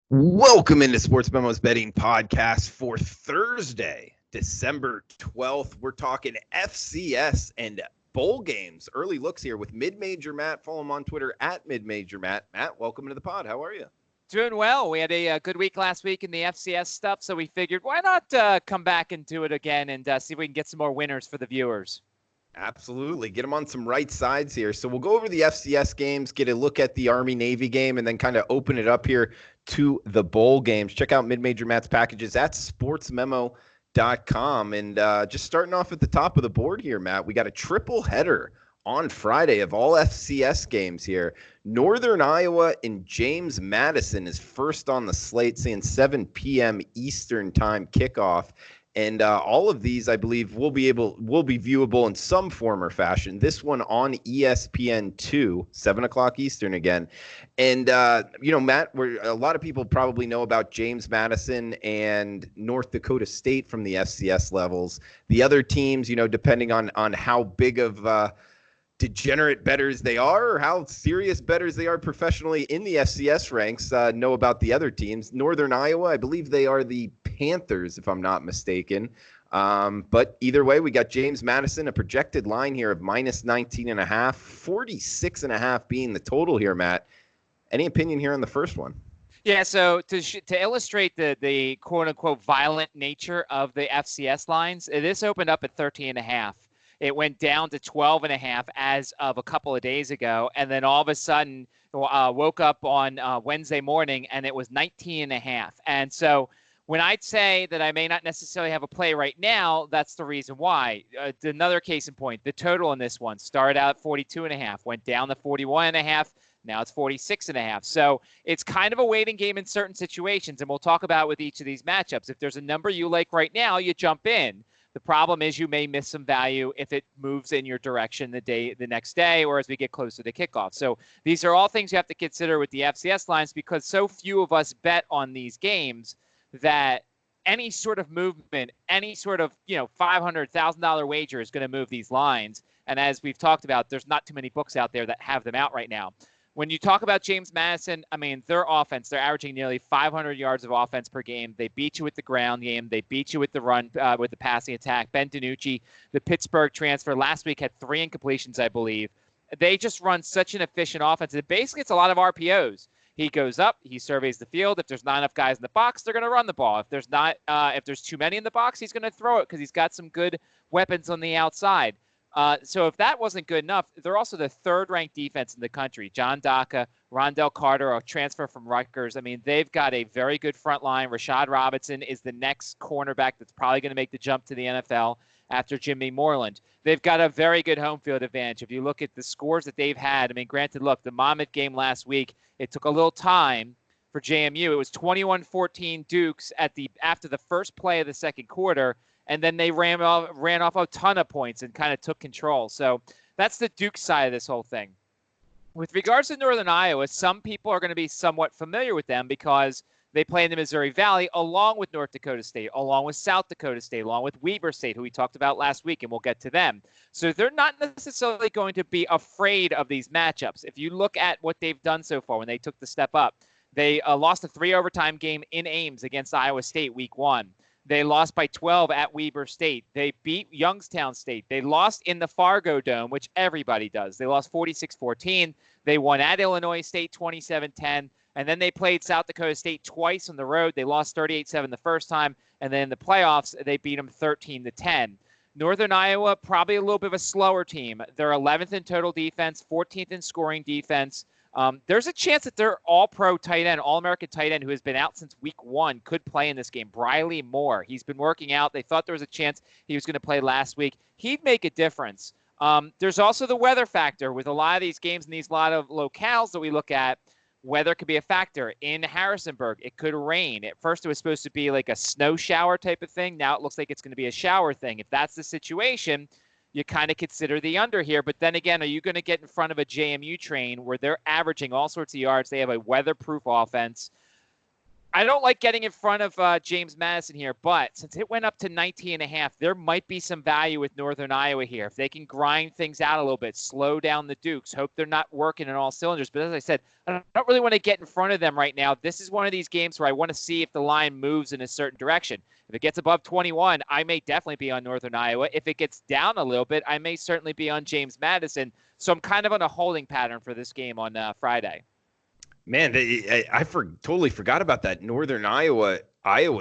Welcome into Sports Memos Betting Podcast for Thursday, December 12th. We're talking FCS and bowl games. Early looks here with Mid-Major Matt. Follow him on Twitter at Mid-Major Matt. Matt, welcome to the pod. How are you? Doing well. We had a good week last week in the FCS stuff, so we figured why not come back and do it again and see if we can get some more winners for the viewers. Absolutely. Get them on some right sides here. So we'll go over the FCS games, get a look at the Army-Navy game, and then kind of open it up here to the bowl games. Check out Mid-Major Matt's packages at sportsmemo.com. And just starting off at the top of the board here, Matt, we got a triple header on Friday of all FCS games here. Northern Iowa and James Madison is first on the slate, seeing 7 p.m. Eastern time kickoff. And all of these, I believe, will be viewable in some form or fashion. This one on ESPN2, 7 o'clock Eastern again. And, Matt, a lot of people probably know about James Madison and North Dakota State from the FCS levels. The other teams, depending on how big of degenerate bettors they are or how serious bettors they are professionally in the FCS ranks, know about the other teams. Northern Iowa, I believe they are the Panthers, if I'm not mistaken. But either way, we got James Madison, a projected line here of minus 19.5, 46.5 being the total here, Matt. Any opinion here on the first one? Yeah, so to illustrate the quote-unquote violent nature of the FCS lines, this opened up at 13.5. It went down to 12.5 as of a couple of days ago, and then all of a sudden woke up on Wednesday morning, and it was 19.5. And so when I'd say that I may not necessarily have a play right now, that's the reason why. Another case in point, the total in this one started out at 42.5, went down to 41.5. Now it's 46.5. So it's kind of a waiting game in certain situations, and we'll talk about with each of these matchups. If there's a number you like right now, you jump in. The problem is you may miss some value if it moves in your direction the next day or as we get closer to kickoff. So these are all things you have to consider with the FCS lines because so few of us bet on these games that any sort of movement, any sort of, $500,000 wager is going to move these lines. And as we've talked about, there's not too many books out there that have them out right now. When you talk about James Madison, I mean, their offense, they're averaging nearly 500 yards of offense per game. They beat you with the ground game. They beat you with the run, with the passing attack. Ben DiNucci, the Pittsburgh transfer, last week had 3 incompletions, I believe. They just run such an efficient offense. Basically, it's a lot of RPOs. He goes up, he surveys the field. If there's not enough guys in the box, they're going to run the ball. If there's too many in the box, he's going to throw it because he's got some good weapons on the outside. So if that wasn't good enough, they're also the third-ranked defense in the country. John Daka, Rondell Carter, a transfer from Rutgers. I mean, they've got a very good front line. Rashad Robinson is the next cornerback that's probably going to make the jump to the NFL after Jimmy Moreland. They've got a very good home field advantage. If you look at the scores that they've had, I mean, granted, look, the Monmouth game last week, it took a little time for JMU. It was 21-14 Dukes after the first play of the second quarter, and then they ran off a ton of points and kind of took control. So that's the Duke side of this whole thing. With regards to Northern Iowa, some people are going to be somewhat familiar with them because they play in the Missouri Valley along with North Dakota State, along with South Dakota State, along with Weber State, who we talked about last week, and we'll get to them. So they're not necessarily going to be afraid of these matchups. If you look at what they've done so far when they took the step up, they lost a 3-overtime game in Ames against Iowa State week 1. They lost by 12 at Weber State. They beat Youngstown State. They lost in the Fargo Dome, which everybody does. They lost 46-14. They won at Illinois State 27-10. And then they played South Dakota State twice on the road. They lost 38-7 the first time. And then in the playoffs, they beat them 13-10. Northern Iowa, probably a little bit of a slower team. They're 11th in total defense, 14th in scoring defense. There's a chance that their all-pro tight end, all-American tight end, who has been out since week 1, could play in this game. Briley Moore. He's been working out. They thought there was a chance he was going to play last week. He'd make a difference. There's also the weather factor. With a lot of these games in these lot of locales that we look at, weather could be a factor. In Harrisonburg, it could rain. At first, it was supposed to be like a snow shower type of thing. Now it looks like it's going to be a shower thing. If that's the situation, you kind of consider the under here. But then again, are you going to get in front of a JMU train where they're averaging all sorts of yards? They have a weatherproof offense. I don't like getting in front of James Madison here, but since it went up to 19.5, there might be some value with Northern Iowa here. If they can grind things out a little bit, slow down the Dukes, hope they're not working in all cylinders. But as I said, I don't really want to get in front of them right now. This is one of these games where I want to see if the line moves in a certain direction. If it gets above 21, I may definitely be on Northern Iowa. If it gets down a little bit, I may certainly be on James Madison. So I'm kind of on a holding pattern for this game on Friday. Man, I totally forgot about that Northern Iowa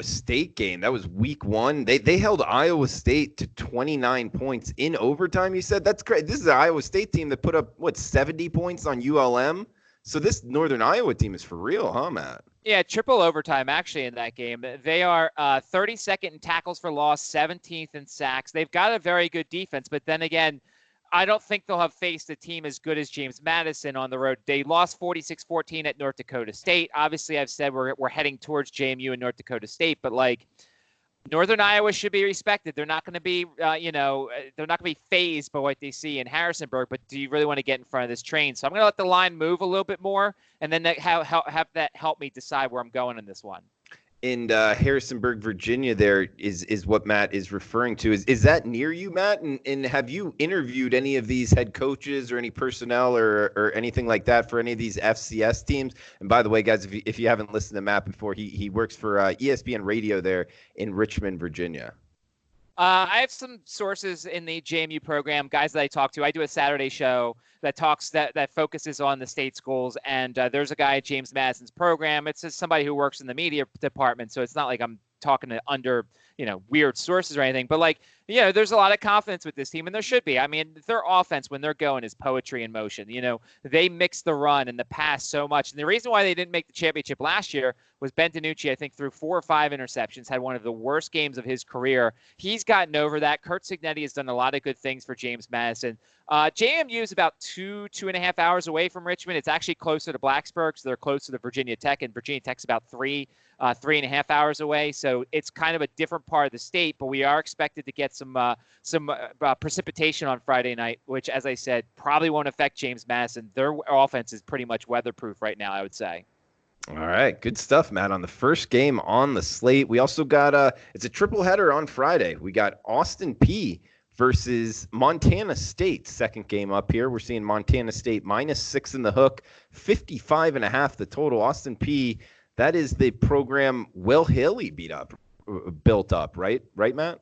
State game. That was week 1. They held Iowa State to 29 points in overtime. You said that's great. This is an Iowa State team that put up 70 points on ULM. So this Northern Iowa team is for real, huh, Matt? Yeah, triple overtime actually in that game. They are 32nd in tackles for loss, 17th in sacks. They've got a very good defense, but then again, I don't think they'll have faced a team as good as James Madison on the road. They lost 46-14 at North Dakota State. Obviously, I've said we're heading towards JMU and North Dakota State, but Northern Iowa should be respected. They're not going to be, they're not going to be fazed by what they see in Harrisonburg. But do you really want to get in front of this train? So I'm going to let the line move a little bit more, and then have that help me decide where I'm going in this one. In Harrisonburg, Virginia, there is what Matt is referring to. Is that near you, Matt? And have you interviewed any of these head coaches or any personnel or anything like that for any of these FCS teams? And by the way, guys, if you haven't listened to Matt before, he works for ESPN Radio there in Richmond, Virginia. I have some sources in the JMU program, guys that I talk to. I do a Saturday show that focuses on the state schools, and there's a guy at James Madison's program. It's just somebody who works in the media department, so it's not like I'm talking to under weird sources or anything. But there's a lot of confidence with this team, and there should be. I mean, their offense when they're going is poetry in motion. They mix the run and the pass so much, and the reason why they didn't make the championship last year was Ben DiNucci, I think, threw 4 or 5 interceptions, had one of the worst games of his career. He's gotten over that. Kurt Cignetti has done a lot of good things for James Madison. JMU is about 2.5 hours away from Richmond. It's actually closer to Blacksburg, so they're closer to Virginia Tech, and Virginia Tech's about 3.5 hours away. So it's kind of a different part of the state, but we are expected to get some precipitation on Friday night, which, as I said, probably won't affect James Madison. Their offense is pretty much weatherproof right now, I would say. All right, good stuff, Matt. On the first game on the slate, we also got it's a triple header on Friday. We got Austin Peay versus Montana State. Second game up here. We're seeing Montana State -6 in the hook, 55.5 the total. Austin Peay, that is the program Will Haley built up, right? Right, Matt?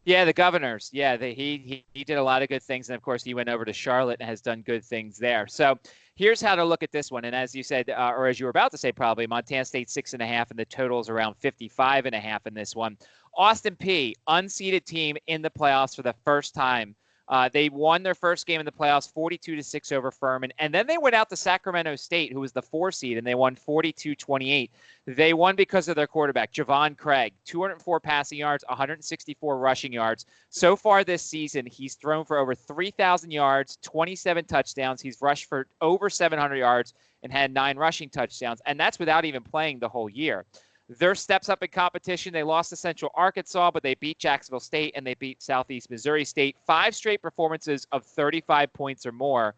Yeah, the Governors. Yeah, he did a lot of good things, and of course he went over to Charlotte and has done good things there. So here's how to look at this one. And as you said, or as you were about to say, probably Montana State 6.5, and the total is around 55.5 in this one. Austin Peay, unseeded team in the playoffs for the first time. They won their first game in the playoffs 42-6 over Furman. And then they went out to Sacramento State, who was the 4 seed, and they won 42-28. They won because of their quarterback, Javon Craig, 204 passing yards, 164 rushing yards. So far this season, he's thrown for over 3,000 yards, 27 touchdowns. He's rushed for over 700 yards and had 9 rushing touchdowns. And that's without even playing the whole year. Their steps up in competition. They lost to Central Arkansas, but they beat Jacksonville State and they beat Southeast Missouri State. 5 straight performances of 35 points or more.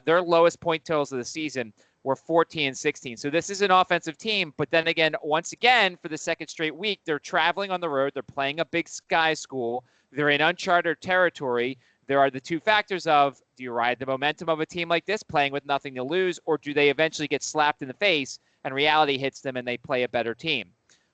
Their lowest point totals of the season were 14 and 16. So this is an offensive team. But then again, once again, for the second straight week, they're traveling on the road. They're playing a Big Sky school. They're in uncharted territory. There are the 2 factors of, do you ride the momentum of a team like this, playing with nothing to lose, or do they eventually get slapped in the face and reality hits them and they play a better team?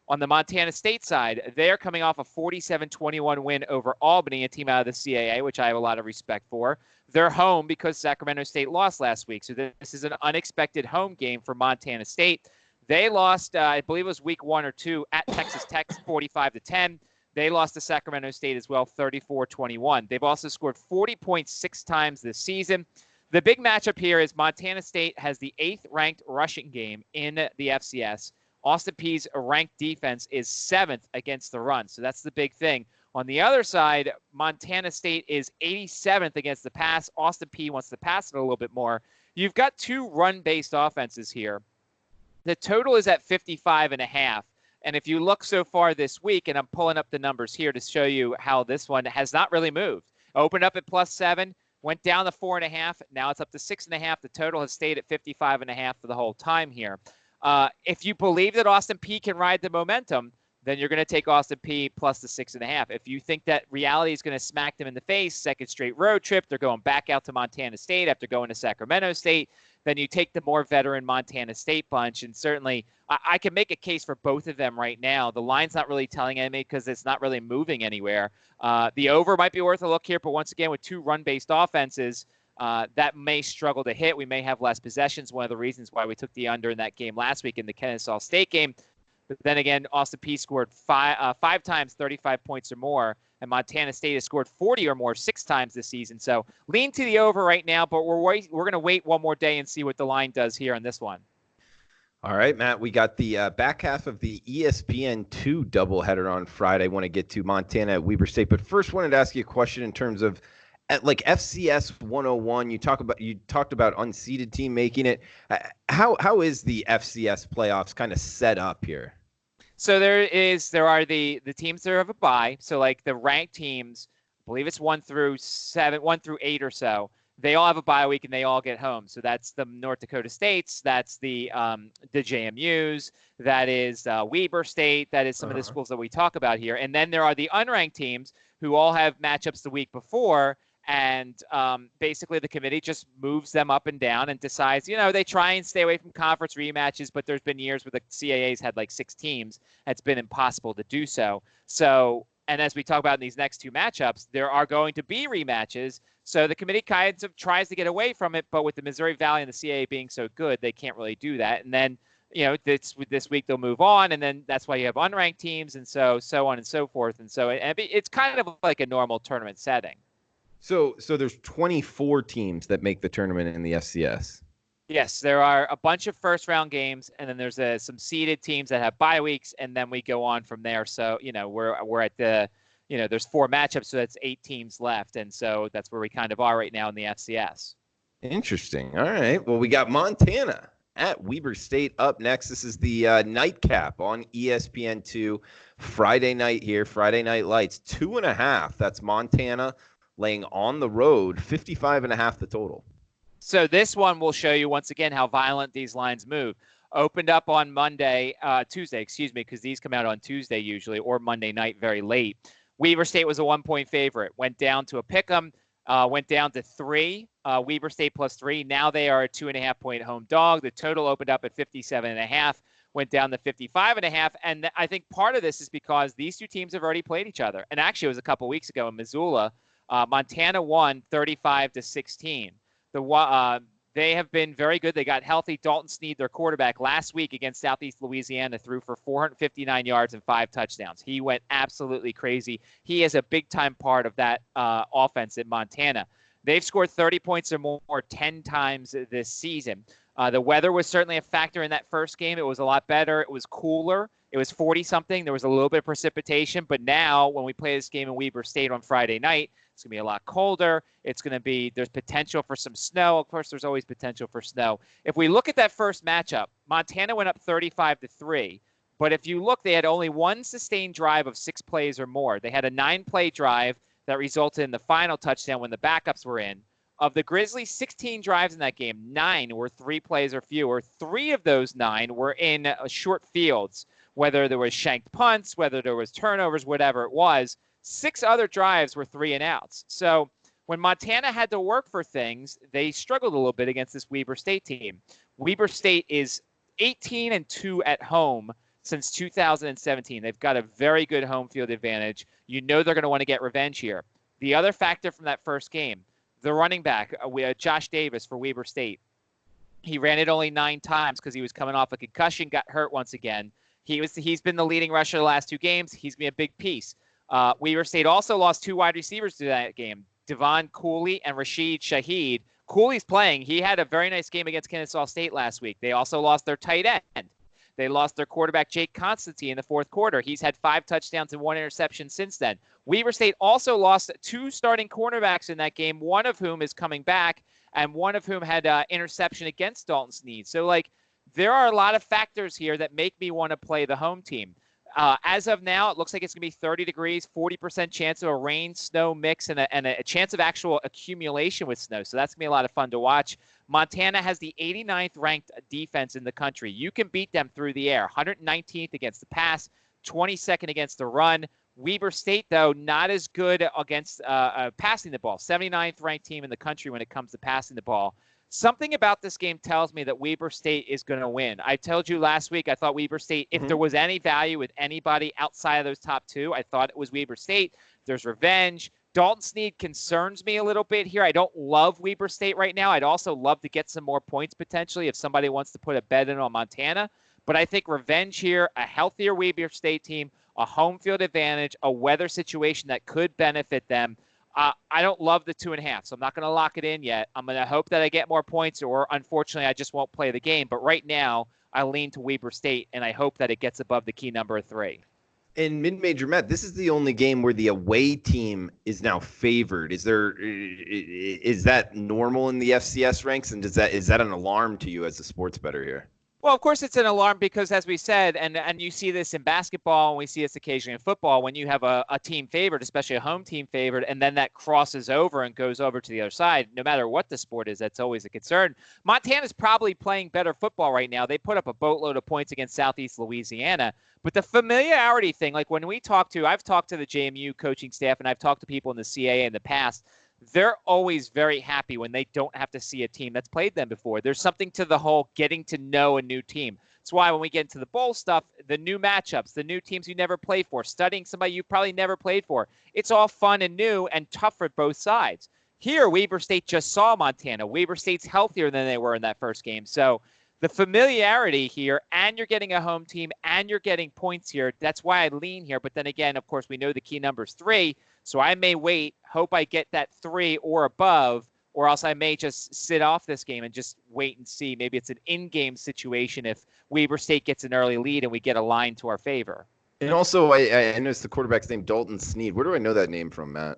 On the Montana State side, they're coming off a 47-21 win over Albany, a team out of the CAA, which I have a lot of respect for. They're home because Sacramento State lost last week. So this is an unexpected home game for Montana State. They lost, I believe it was week 1 or 2 at Texas Tech, 45-10. They lost to Sacramento State as well, 34-21. They've also scored 40 points 6 times this season. The big matchup here is Montana State has the 8th ranked rushing game in the FCS. Austin Peay's ranked defense is 7th against the run. So that's the big thing. On the other side, Montana State is 87th against the pass. Austin Peay wants to pass it a little bit more. You've got 2 run-based offenses here. The total is at 55.5. And if you look so far this week, and I'm pulling up the numbers here to show you how this one has not really moved. Opened up at +7. Went down to 4.5. Now it's up to 6.5. The total has stayed at 55.5 for the whole time here. If you believe that Austin Peay can ride the momentum, then you're going to take Austin Peay plus the 6.5. If you think that reality is going to smack them in the face, second straight road trip, they're going back out to Montana State after going to Sacramento State, then you take the more veteran Montana State bunch. And certainly I can make a case for both of them right now. The line's not really telling me because it's not really moving anywhere. The over might be worth a look here, but once again, with two run-based offenses, that may struggle to hit. We may have less possessions. One of the reasons why we took the under in that game last week in the Kennesaw State game. But then again, Austin Peay scored five times 35 points or more, and Montana State has scored 40 or more 6 times this season. So lean to the over right now, but we're going to wait one more day and see what the line does here on this one. All right, Matt, we got the back half of the ESPN2 doubleheader on Friday. I want to get to Montana at Weber State, but first wanted to ask you a question in terms of like FCS 101. You talked about unseeded team making it. How is the FCS playoffs kind of set up here? So there are the teams that have a bye. So like the ranked teams, I believe it's 1 through 8 or so. They all have a bye week and they all get home. So that's the North Dakota States, that's the JMUs, that is Weber State, that is some of the schools that we talk about here. And then there are the unranked teams who all have matchups the week before. And basically the committee just moves them up and down and decides, they try and stay away from conference rematches, but there's been years where the CAA's had like 6 teams. It's been impossible to do so. And as we talk about in these next 2 matchups, there are going to be rematches. So the committee kind of tries to get away from it, but with the Missouri Valley and the CAA being so good, they can't really do that. And then, this week they'll move on, and then that's why you have unranked teams, and so on and so forth. And so it's kind of like a normal tournament setting. So there's 24 teams that make the tournament in the FCS. Yes, there are a bunch of first-round games, and then there's some seeded teams that have bye weeks, and then we go on from there. So, we're at the, there's 4 matchups, so that's 8 teams left, and so that's where we kind of are right now in the FCS. Interesting. All right. Well, we got Montana at Weber State up next. This is the nightcap on ESPN2 Friday night here. Friday Night Lights, 2.5. That's Montana laying on the road, 55.5 the total. So this one will show you once again how violent these lines move. Opened up on Tuesday, because these come out on Tuesday usually, or Monday night very late. Weber State was a 1-point favorite. Went down to a pick'em, went down to 3. Weber State plus 3. Now they are a 2.5-point home dog. The total opened up at 57.5. Went down to 55.5. And I think part of this is because these 2 teams have already played each other. And actually, it was a couple weeks ago in Missoula. Montana won 35-16. They have been very good. They got healthy. Dalton Sneed, their quarterback, last week against Southeast Louisiana, threw for 459 yards and 5 touchdowns. He went absolutely crazy. He is a big-time part of that offense in Montana. They've scored 30 points or more 10 times this season. The weather was certainly a factor in that first game. It was a lot better. It was cooler. It was 40-something. There was a little bit of precipitation. But now when we play this game in Weber State on Friday night, it's going to be a lot colder. There's potential for some snow. Of course, there's always potential for snow. If we look at that first matchup, Montana went up 35-3. But if you look, they had only one sustained drive of 6 plays or more. They had a 9-play drive that resulted in the final touchdown when the backups were in. Of the Grizzlies' 16 drives in that game, 9 were 3 plays or fewer. 3 of those 9 were in short fields, whether there was shanked punts, whether there was turnovers, whatever it was. 6 other drives were 3 and outs. So when Montana had to work for things, they struggled a little bit against this Weber State team. Weber State is 18-2 at home since 2017. They've got a very good home field advantage. They're going to want to get revenge here. The other factor from that first game, the running back, Josh Davis for Weber State. He ran it only 9 times because he was coming off a concussion, got hurt once again. He's been the leading rusher the last 2 games. He's been a big piece. Weber State also lost 2 wide receivers to that game, Devon Cooley and Rashid Shaheed. Cooley's playing. He had a very nice game against Kennesaw State last week. They also lost their tight end. They lost their quarterback, Jake Constantine, in the 4th quarter. He's had 5 touchdowns and 1 interception since then. Weber State also lost 2 starting cornerbacks in that game, one of whom is coming back, and one of whom had interception against Dalton Sneed. So, there are a lot of factors here that make me want to play the home team. As of now, it looks like it's going to be 30 degrees, 40% chance of a rain, snow mix, and a chance of actual accumulation with snow. So that's going to be a lot of fun to watch. Montana has the 89th ranked defense in the country. You can beat them through the air. 119th against the pass, 22nd against the run. Weber State, though, not as good against passing the ball. 79th ranked team in the country when it comes to passing the ball. Something about this game tells me that Weber State is going to win. I told you last week I thought Weber State, if there was any value with anybody outside of those top two, I thought it was Weber State. There's revenge. Dalton Snead concerns me a little bit here. I don't love Weber State right now. I'd also love to get some more points potentially if somebody wants to put a bet in on Montana. But I think revenge here, a healthier Weber State team, a home field advantage, a weather situation that could benefit them. I don't love the 2.5, so I'm not going to lock it in yet. I'm going to hope that I get more points, or unfortunately, I just won't play the game. But right now, I lean to Weber State, and I hope that it gets above the key number of 3. In mid-major, Matt, this is the only game where the away team is now favored. Is that normal in the FCS ranks, and is that an alarm to you as a sports bettor here? Well, of course, it's an alarm because, as we said, and you see this in basketball, and we see this occasionally in football, when you have a team favored, especially a home team favored, and then that crosses over and goes over to the other side, no matter what the sport is, that's always a concern. Montana's probably playing better football right now. They put up a boatload of points against Southeast Louisiana. But the familiarity thing, like when I've talked to the JMU coaching staff, and I've talked to people in the CAA in the past, they're always very happy when they don't have to see a team that's played them before. There's something to the whole getting to know a new team. That's why when we get into the bowl stuff, the new matchups, the new teams you never played for, studying somebody you probably never played for, it's all fun and new and tough for both sides. Here, Weber State just saw Montana. Weber State's healthier than they were in that first game. So the familiarity here, and you're getting a home team, and you're getting points here. That's why I lean here. But then again, of course, we know the key number is 3. So I may wait, hope I get that 3 or above, or else I may just sit off this game and just wait and see. Maybe it's an in-game situation if Weber State gets an early lead and we get a line to our favor. And also, I noticed the quarterback's name, Dalton Snead. Where do I know that name from, Matt?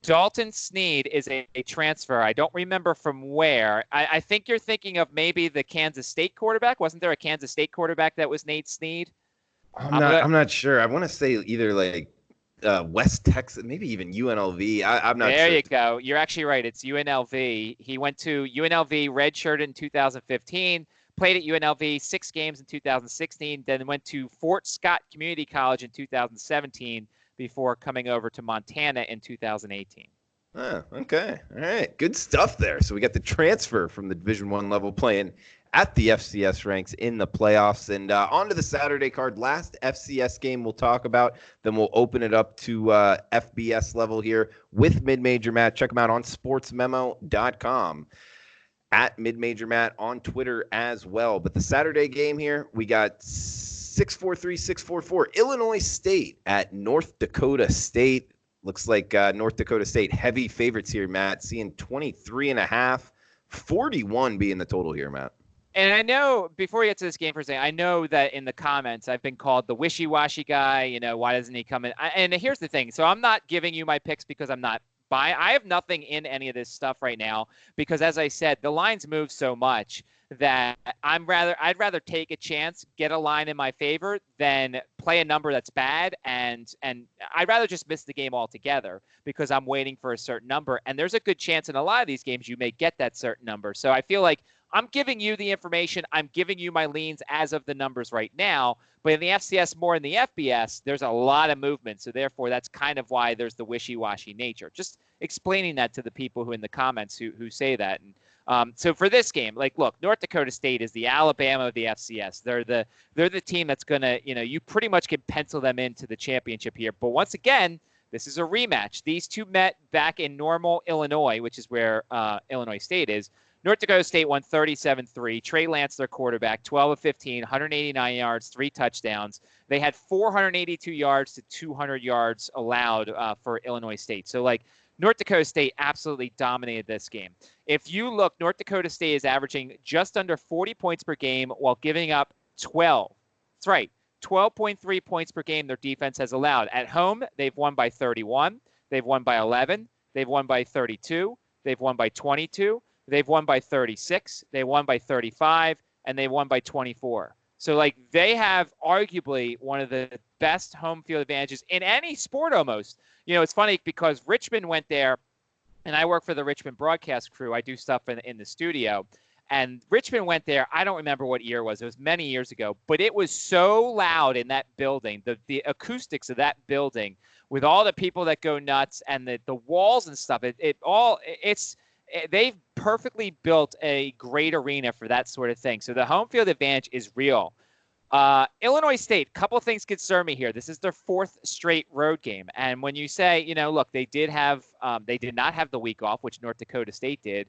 Dalton Snead is a transfer. I don't remember from where. I think you're thinking of maybe the Kansas State quarterback. Wasn't there a Kansas State quarterback that was Nate Snead? I'm not sure. I want to say either like West Texas, maybe even UNLV. I'm not sure. There you go. You're actually right. It's UNLV. He went to UNLV, redshirted in 2015, played at UNLV 6 games in 2016, then went to Fort Scott Community College in 2017 before coming over to Montana in 2018. Oh, okay. All right. Good stuff there. So we got the transfer from the Division I level playing at the FCS ranks in the playoffs. And on to the Saturday card. Last FCS game we'll talk about. Then we'll open it up to FBS level here with Mid-Major Matt. Check him out on sportsmemo.com. At Mid-Major Matt on Twitter as well. But the Saturday game here, we got 643-644 Illinois State at North Dakota State. Looks like North Dakota State heavy favorites here, Matt. Seeing 23.5, 41 being the total here, Matt. And I know, before we get to this game for a second, I know that in the comments I've been called the wishy-washy guy. You know, why doesn't he come in? And here's the thing. So I'm not giving you my picks because I'm not buying. I have nothing in any of this stuff right now because, as I said, the lines move so much that I'd rather take a chance, get a line in my favor than play a number that's bad. And I'd rather just miss the game altogether because I'm waiting for a certain number. And there's a good chance in a lot of these games you may get that certain number. So I feel like I'm giving you the information. I'm giving you my leans as of the numbers right now. But in the FCS, more in the FBS, there's a lot of movement. So therefore, that's kind of why there's the wishy-washy nature. Just explaining that to the people who in the comments who say that. And so for this game, like, look, North Dakota State is the Alabama of the FCS. They're the team that's going to, you pretty much can pencil them into the championship here. But once again, this is a rematch. These two met back in Normal, Illinois, which is where Illinois State is. North Dakota State won 37-3. Trey Lance, their quarterback, 12 of 15, 189 yards, 3 touchdowns. They had 482 yards to 200 yards allowed for Illinois State. So, like, North Dakota State absolutely dominated this game. If you look, North Dakota State is averaging just under 40 points per game while giving up 12. That's right, 12.3 points per game their defense has allowed. At home, they've won by 31. They've won by 11. They've won by 32. They've won by 22. They've won by 36. They won by 35. And they won by 24. So, like, they have arguably one of the best home field advantages in any sport almost. It's funny because Richmond went there, and I work for the Richmond broadcast crew. I do stuff in the studio. And Richmond went there. I don't remember what year it was. It was many years ago. But it was so loud in that building, the acoustics of that building, with all the people that go nuts and the walls and stuff. They've perfectly built a great arena for that sort of thing. So the home field advantage is real. Illinois State, couple of things concern me here. This is their fourth straight road game. And when you say, look, they did not have the week off, which North Dakota State did.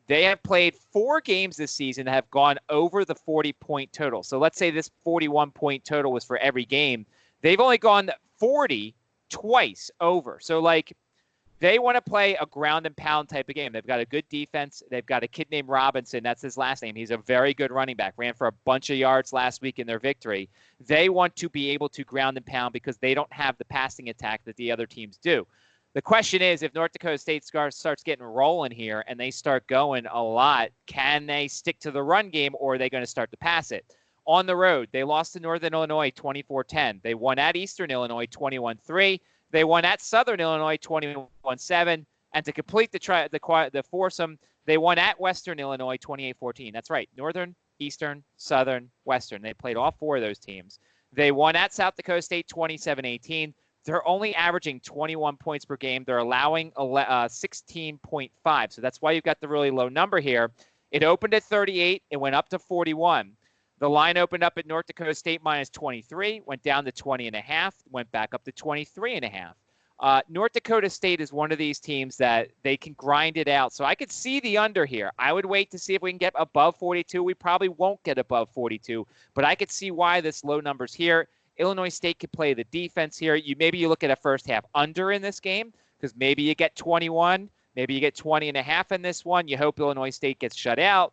They have played 4 games this season that have gone over the 40-point total. So let's say this 41-point total was for every game. They've only gone 40 twice over. So, like, they want to play a ground and pound type of game. They've got a good defense. They've got a kid named Robinson. That's his last name. He's a very good running back. Ran for a bunch of yards last week in their victory. They want to be able to ground and pound because they don't have the passing attack that the other teams do. The question is, if North Dakota State starts getting rolling here and they start going a lot, can they stick to the run game, or are they going to start to pass it? On the road, they lost to Northern Illinois 24-10. They won at Eastern Illinois 21-3. They won at Southern Illinois 21-7. And to complete the foursome, they won at Western Illinois 28-14. That's right, Northern, Eastern, Southern, Western. They played all 4 of those teams. They won at South Dakota State 27-18. They're only averaging 21 points per game. They're allowing 16.5. So that's why you've got the really low number here. It opened at 38. It went up to 41. The line opened up at North Dakota State minus 23, went down to 20.5, went back up to 23.5. North Dakota State is one of these teams that they can grind it out. So I could see the under here. I would wait to see if we can get above 42. We probably won't get above 42, but I could see why this low number's here. Illinois State could play the defense here. Maybe you look at a first half under in this game because maybe you get 21, maybe you get 20.5 in this one. You hope Illinois State gets shut out.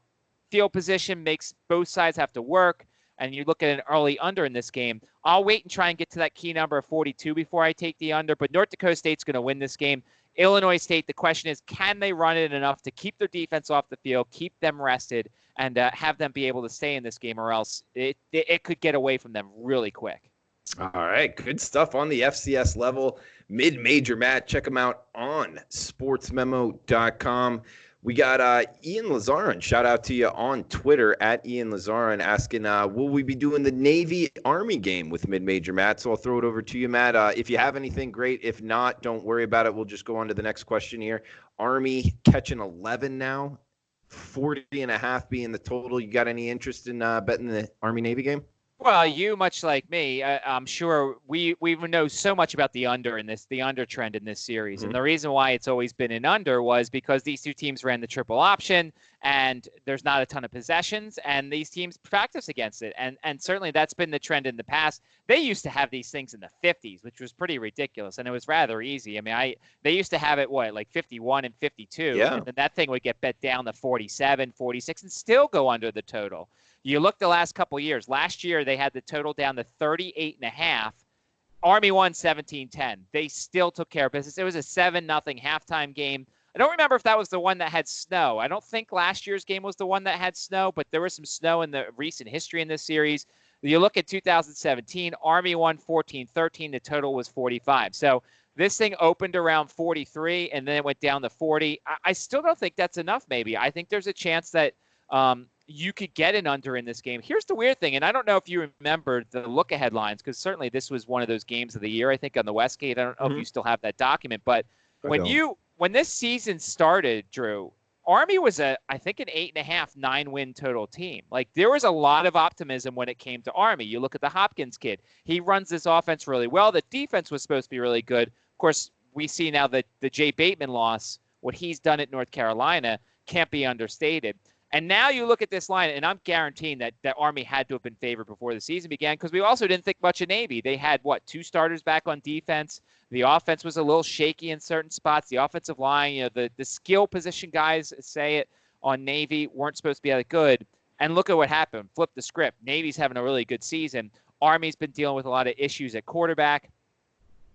Field position makes both sides have to work, and you look at an early under in this game. I'll wait and try and get to that key number of 42 before I take the under, but North Dakota State's going to win this game. Illinois State, the question is, can they run it enough to keep their defense off the field, keep them rested, and have them be able to stay in this game, or else it could get away from them really quick. All right, good stuff on the FCS level. Mid-major, Matt. Check them out on sportsmemo.com. We got Ian Lazarin. Shout out to you on Twitter at Ian Lazarin asking, will we be doing the Navy-Army game with mid-major, Matt? So I'll throw it over to you, Matt. If you have anything, great. If not, don't worry about it. We'll just go on to the next question here. Army catching 11 now, 40.5 being the total. You got any interest in betting the Army-Navy game? Well, you, much like me, I'm sure we know so much about the under trend in this series. Mm-hmm. And the reason why it's always been an under was because these two teams ran the triple option and there's not a ton of possessions and these teams practice against it. And certainly that's been the trend in the past. They used to have these things in the 50s, which was pretty ridiculous. And it was rather easy. I mean, they used to have it, like 51 and 52. Yeah. And then that thing would get bet down to 47, 46 and still go under the total. You look the last couple of years. Last year, they had the total down to 38.5. Army won 17-10. They still took care of business. It was a 7-0 halftime game. I don't remember if that was the one that had snow. I don't think last year's game was the one that had snow, but there was some snow in the recent history in this series. You look at 2017, Army won 14-13. The total was 45. So this thing opened around 43, and then it went down to 40. I still don't think that's enough, maybe. I think there's a chance that you could get an under in this game. Here's the weird thing, and I don't know if you remember the look-ahead lines, because certainly this was one of those games of the year, I think, on the Westgate. I don't know if you still have that document, but when this season started, Drew, Army was I think an 8.5, 9-win total team. Like, there was a lot of optimism when it came to Army. You look at the Hopkins kid. He runs this offense really well. The defense was supposed to be really good. Of course, we see now that the Jay Bateman loss, what he's done at North Carolina, can't be understated. And now you look at this line, and I'm guaranteeing that Army had to have been favored before the season began because we also didn't think much of Navy. They had, 2 starters back on defense. The offense was a little shaky in certain spots. The offensive line, the skill position guys, say it, on Navy weren't supposed to be that good. And look at what happened. Flip the script. Navy's having a really good season. Army's been dealing with a lot of issues at quarterback.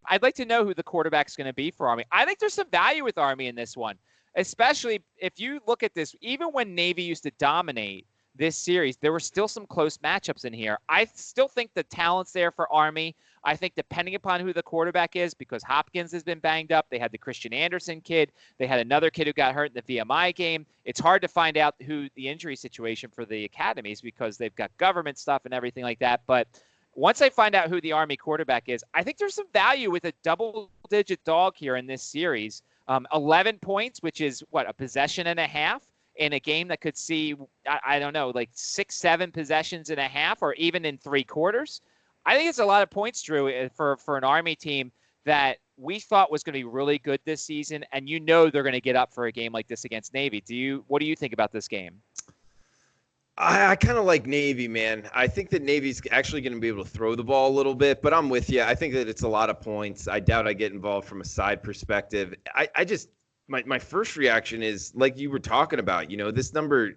I'd like to know who the quarterback's going to be for Army. I think there's some value with Army in this one. Especially if you look at this, even when Navy used to dominate, this series, there were still some close matchups in here. I still think the talent's there for Army. I think depending upon who the quarterback is, because Hopkins has been banged up, they had the Christian Anderson kid, they had another kid who got hurt in the VMI game. It's hard to find out who the injury situation for the academies because they've got government stuff and everything like that. But once I find out who the Army quarterback is, I think there's some value with a double-digit dog here in this series. 11 points, which is, a possession and a half in a game that could see, I don't know, like 6-7 possessions and a half or even in 3 quarters. I think it's a lot of points, Drew, for an Army team that we thought was going to be really good this season, and they're going to get up for a game like this against Navy. What do you think about this game? I kind of like Navy, man. I think that Navy's actually going to be able to throw the ball a little bit, but I'm with you. I think that it's a lot of points. I doubt I get involved from a side perspective. My first reaction is, like you were talking about, this number,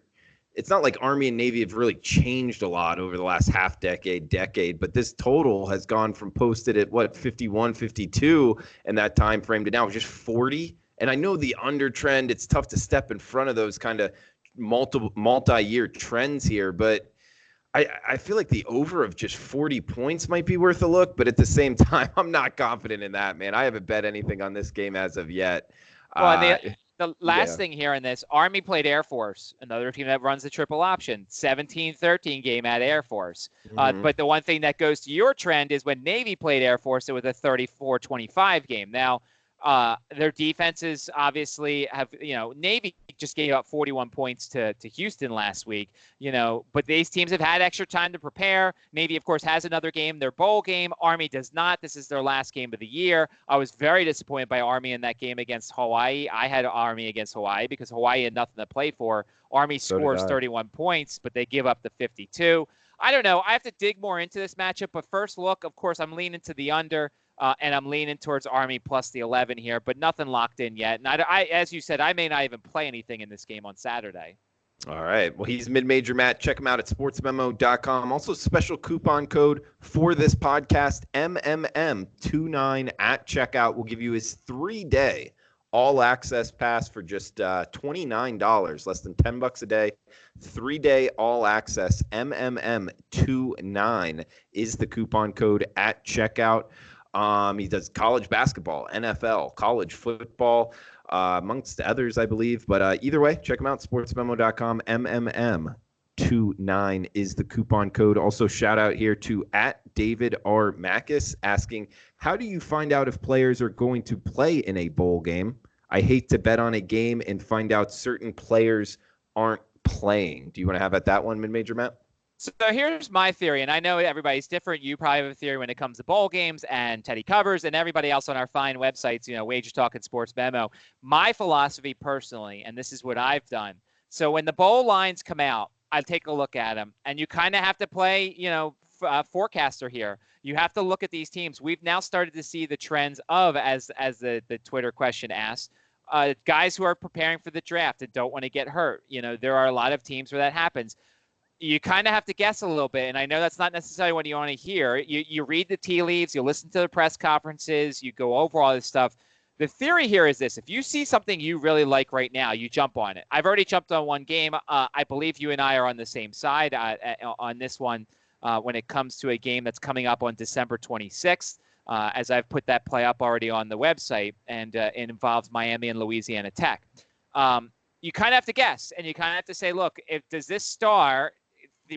it's not like Army and Navy have really changed a lot over the last decade, but this total has gone from posted at 51, 52 in that time frame to now just 40. And I know the under trend, it's tough to step in front of those kind of multi-year trends here, but I feel like the over of just 40 points might be worth a look, but at the same time, I'm not confident in that, man. I haven't bet anything on this game as of yet. Well, the last thing here in this, Army played Air Force, another team that runs the triple option, 17-13 game at Air Force. But the one thing that goes to your trend is when Navy played Air Force, it was a 34-25 game. Now, their defenses obviously have, Navy just gave up 41 points to Houston last week, but these teams have had extra time to prepare. Navy, of course, has another game, their bowl game. Army does not. This is their last game of the year. I was very disappointed by Army in that game against Hawaii. I had Army against Hawaii because Hawaii had nothing to play for. Army scores 31 points, but they give up the 52. I don't know. I have to dig more into this matchup, but first look, of course, I'm leaning to the under. And I'm leaning towards Army plus the 11 here, but nothing locked in yet. And I, as you said, I may not even play anything in this game on Saturday. All right. Well, he's Mid-Major Matt. Check him out at sportsmemo.com. Also, special coupon code for this podcast, MMM29 at checkout. Will give you his 3-day all-access pass for just $29, less than $10 a day. 3-day all-access, MMM29 is the coupon code at checkout. He does college basketball, NFL, college football, amongst others, I believe. But either way, check him out, sportsmemo.com. MMM29 is the coupon code. Also, shout out here to @David R. Mackus asking, how do you find out if players are going to play in a bowl game? I hate to bet on a game and find out certain players aren't playing. Do you want to have at that one, Mid-Major Matt? So here's my theory, and I know everybody's different. You probably have a theory when it comes to bowl games, and Teddy Covers and everybody else on our fine websites, Wager Talk and Sports Memo. My philosophy personally, and this is what I've done. So when the bowl lines come out, I take a look at them, and you kind of have to play, forecaster here. You have to look at these teams. We've now started to see the trends of, as the Twitter question asked, guys who are preparing for the draft and don't want to get hurt. There are a lot of teams where that happens. You kind of have to guess a little bit, and I know that's not necessarily what you want to hear. You read the tea leaves, you listen to the press conferences, you go over all this stuff. The theory here is this. If you see something you really like right now, you jump on it. I've already jumped on one game. I believe you and I are on the same side on this one when it comes to a game that's coming up on December 26th, as I've put that play up already on the website, and it involves Miami and Louisiana Tech. You kind of have to guess, and you kind of have to say, look, does this star –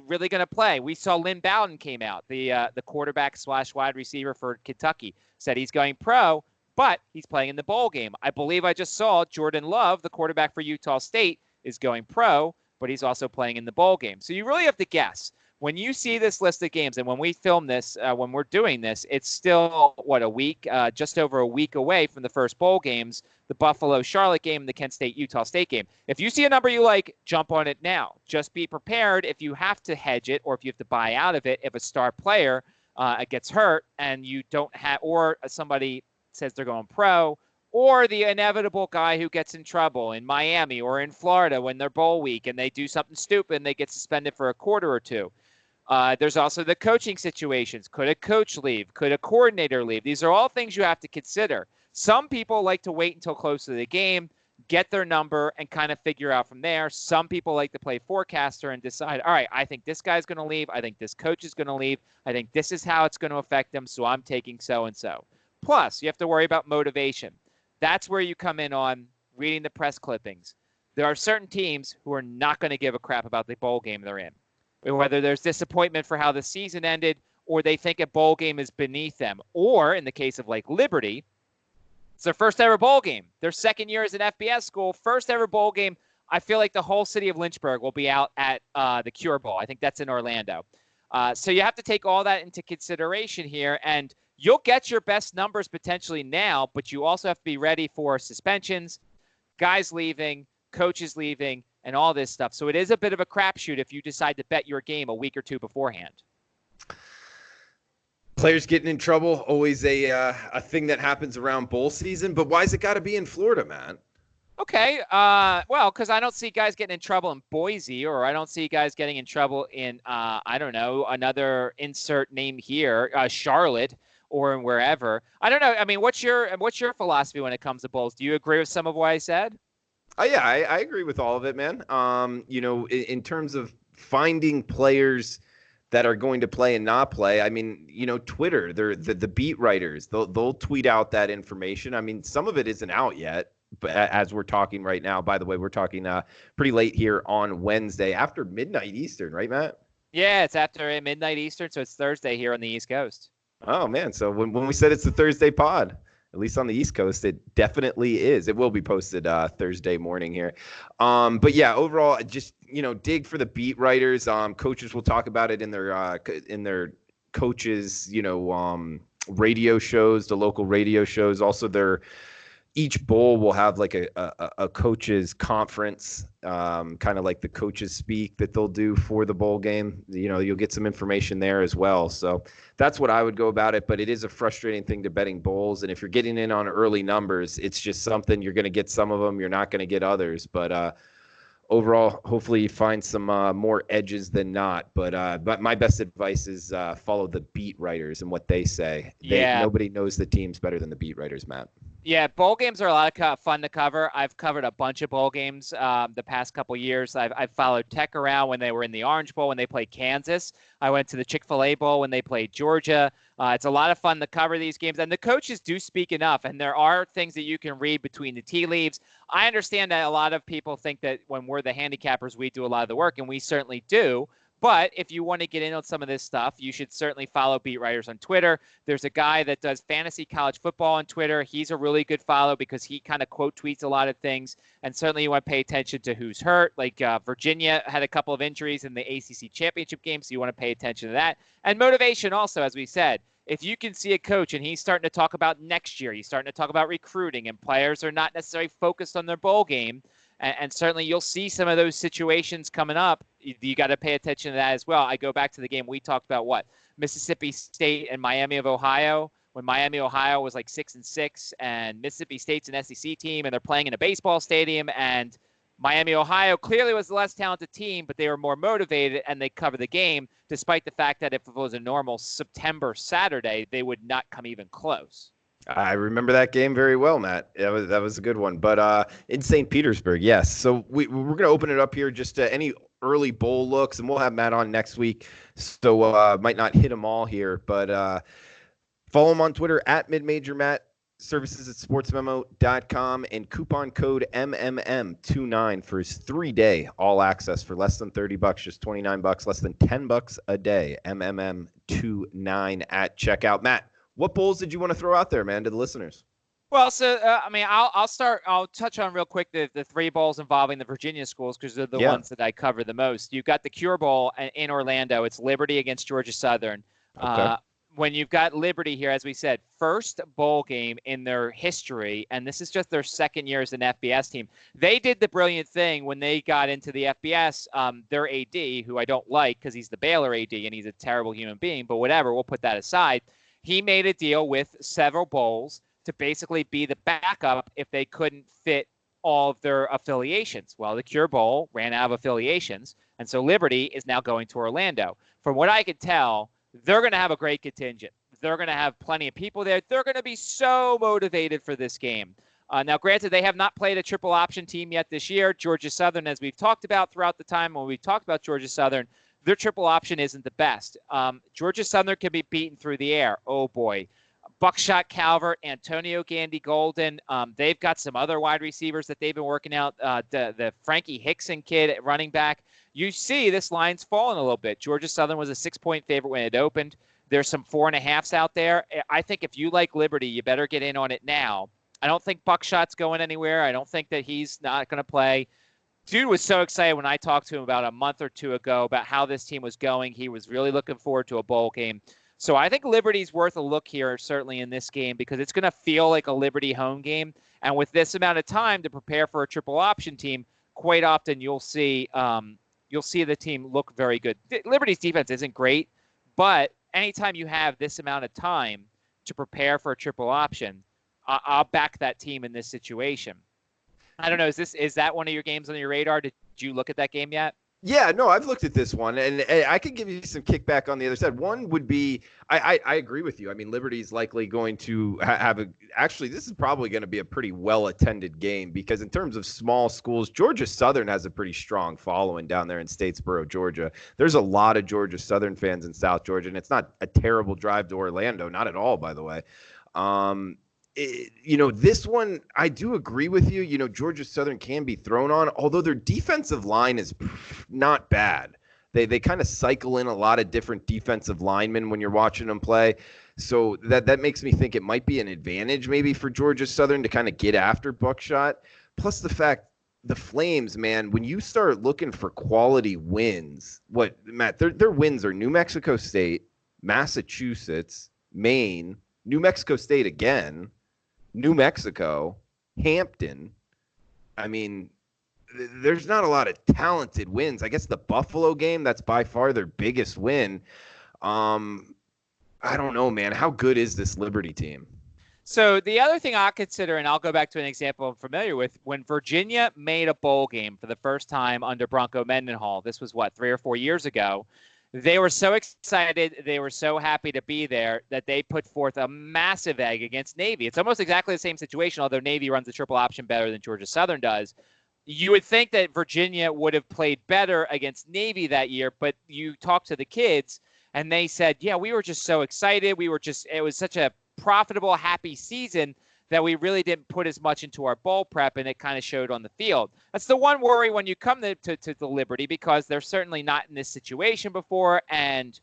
really going to play? We saw Lynn Bowden came out, the quarterback / wide receiver for Kentucky, said he's going pro, but he's playing in the bowl game. I believe I just saw Jordan Love, the quarterback for Utah State, is going pro, but he's also playing in the bowl game. So you really have to guess. When you see this list of games, and when we film this, when we're doing this, it's still, a week, just over a week away from the first bowl games, the Buffalo-Charlotte game and the Kent State-Utah State game. If you see a number you like, jump on it now. Just be prepared if you have to hedge it or if you have to buy out of it if a star player gets hurt and you don't have, or somebody says they're going pro, or the inevitable guy who gets in trouble in Miami or in Florida when they're bowl week and they do something stupid and they get suspended for a quarter or two. There's also the coaching situations. Could a coach leave? Could a coordinator leave? These are all things you have to consider. Some people like to wait until close to the game. get their number, and kind of figure out from there. Some people like to play forecaster and decide, all right, I think this guy's going to leave. I think this coach is going to leave. I think this is how it's going to affect them, so I'm taking so-and-so. Plus, you have to worry about motivation. That's where you come in on reading the press clippings. There are certain teams who are not going to give a crap about the bowl game they're in, whether there's disappointment for how the season ended or they think a bowl game is beneath them. Or in the case of like Liberty, it's their first ever bowl game. Their second year as an FBS school, first ever bowl game. I feel like the whole city of Lynchburg will be out at the Cure Bowl. I think that's in Orlando. So you have to take all that into consideration here, and you'll get your best numbers potentially now, but you also have to be ready for suspensions, guys leaving, coaches leaving, and all this stuff. So it is a bit of a crapshoot if you decide to bet your game a week or two beforehand. Players getting in trouble, always a thing that happens around bowl season. But why's it got to be in Florida, man? Okay, well, because I don't see guys getting in trouble in Boise, or I don't see guys getting in trouble in, I don't know, another insert name here, Charlotte, or wherever. I don't know. I mean, what's your philosophy when it comes to bowls? Do you agree with some of what I said? Yeah, I agree with all of it, man. In terms of finding players that are going to play and not play, I mean, Twitter, the beat writers, they'll tweet out that information. I mean, some of it isn't out yet, but as we're talking right now, by the way, we're talking pretty late here on Wednesday after midnight Eastern, right, Matt? Yeah, it's after midnight Eastern, so it's Thursday here on the East Coast. Oh, man. So when we said it's the Thursday pod, at least on the East Coast, it definitely is. It will be posted Thursday morning here. But yeah, overall, just, dig for the beat writers. Coaches will talk about it in their coaches, radio shows, the local radio shows. Also, each bowl will have like a coaches conference, kind of like the coaches speak that they'll do for the bowl game. You'll get some information there as well. So that's what I would go about it. But it is a frustrating thing to betting bowls. And if you're getting in on early numbers, it's just something you're going to get some of them. You're not going to get others. But overall, hopefully you find some more edges than not. But my best advice is follow the beat writers and what they say. Nobody knows the teams better than the beat writers, Matt. Yeah, bowl games are a lot of fun to cover. I've covered a bunch of bowl games the past couple years. I've followed Tech around when they were in the Orange Bowl, when they played Kansas. I went to the Chick-fil-A Bowl when they played Georgia. It's a lot of fun to cover these games, and the coaches do speak enough, and there are things that you can read between the tea leaves. I understand that a lot of people think that when we're the handicappers, we do a lot of the work, and we certainly do. But if you want to get in on some of this stuff, you should certainly follow beat writers on Twitter. There's a guy that does fantasy college football on Twitter. He's a really good follow because he kind of quote tweets a lot of things. And certainly you want to pay attention to who's hurt. Like Virginia had a couple of injuries in the ACC championship game, so you want to pay attention to that. And motivation also, as we said. If you can see a coach and he's starting to talk about next year, he's starting to talk about recruiting, and players are not necessarily focused on their bowl game, and certainly you'll see some of those situations coming up. You got to pay attention to that as well. I go back to the game we talked about, Mississippi State and Miami of Ohio, when Miami, Ohio was like 6-6, and Mississippi State's an SEC team, and they're playing in a baseball stadium, and Miami, Ohio clearly was the less talented team, but they were more motivated, and they covered the game, despite the fact that if it was a normal September Saturday, they would not come even close. I remember that game very well, Matt. That was a good one. But in St. Petersburg, yes. So we're going to open it up here just to any early bowl looks, and we'll have Matt on next week. So might not hit them all here, but follow him on Twitter at MidMajorMatt, services at sportsmemo.com, and coupon code MMM29 for his 3-day all access for less than $30, just $29, less than $10 a day. MMM29 at checkout. Matt, what bowls did you want to throw out there, man, to the listeners? Well, so, I'll start. I'll touch on real quick the three bowls involving the Virginia schools because they're the ones that I cover the most. You've got the Cure Bowl in Orlando. It's Liberty against Georgia Southern. Okay. When you've got Liberty here, as we said, first bowl game in their history, and this is just their second year as an FBS team. They did the brilliant thing when they got into the FBS. Their AD, who I don't like because he's the Baylor AD and he's a terrible human being, but whatever, we'll put that aside. He made a deal with several bowls to basically be the backup if they couldn't fit all of their affiliations. Well, the Cure Bowl ran out of affiliations, and so Liberty is now going to Orlando. From what I could tell, they're going to have a great contingent. They're going to have plenty of people there. They're going to be so motivated for this game. Now, granted, they have not played a triple option team yet this year. Georgia Southern, as we've talked about throughout the time when we've talked about Georgia Southern, their triple option isn't the best. Georgia Southern can be beaten through the air. Oh, boy. Buckshot Calvert, Antonio Gandy Golden. They've got some other wide receivers that they've been working out. The Frankie Hickson kid at running back. You see this line's fallen a little bit. Georgia Southern was a 6-point favorite when it opened. There's some 4.5s out there. I think if you like Liberty, you better get in on it now. I don't think Buckshot's going anywhere. I don't think that he's not going to play. Dude was so excited when I talked to him about a month or two ago about how this team was going. He was really looking forward to a bowl game. So I think Liberty's worth a look here, certainly in this game, because it's going to feel like a Liberty home game. And with this amount of time to prepare for a triple option team, quite often you'll see the team look very good. Liberty's defense isn't great, but anytime you have this amount of time to prepare for a triple option, I'll back that team in this situation. I don't know. Is that one of your games on your radar? Did you look at that game yet? Yeah, no, I've looked at this one, and I could give you some kickback on the other side. One would be, I agree with you. I mean, Liberty's likely going to actually, this is probably going to be a pretty well-attended game because in terms of small schools, Georgia Southern has a pretty strong following down there in Statesboro, Georgia. There's a lot of Georgia Southern fans in South Georgia, and it's not a terrible drive to Orlando, not at all, by the way. This one, I do agree with you. Georgia Southern can be thrown on, although their defensive line is not bad. They kind of cycle in a lot of different defensive linemen when you're watching them play. So that makes me think it might be an advantage maybe for Georgia Southern to kind of get after Buckshot. Plus the fact the Flames, man, when you start looking for quality wins, Matt, their wins are New Mexico State, Massachusetts, Maine, New Mexico State again, New Mexico, Hampton. I mean, there's not a lot of talented wins. I guess the Buffalo game, that's by far their biggest win. I don't know, man. How good is this Liberty team? So the other thing I'll consider, and I'll go back to an example I'm familiar with, when Virginia made a bowl game for the first time under Bronco Mendenhall, this was 3 or 4 years ago, they were so excited, they were so happy to be there that they put forth a massive egg against Navy. It's almost exactly the same situation, although Navy runs the triple option better than Georgia Southern does. You would think that Virginia would have played better against Navy that year, but you talk to the kids, and they said, yeah, we were just so excited. It was such a profitable, happy season that we really didn't put as much into our bowl prep, and it kind of showed on the field. That's the one worry when you come to the Liberty, because they're certainly not in this situation before, and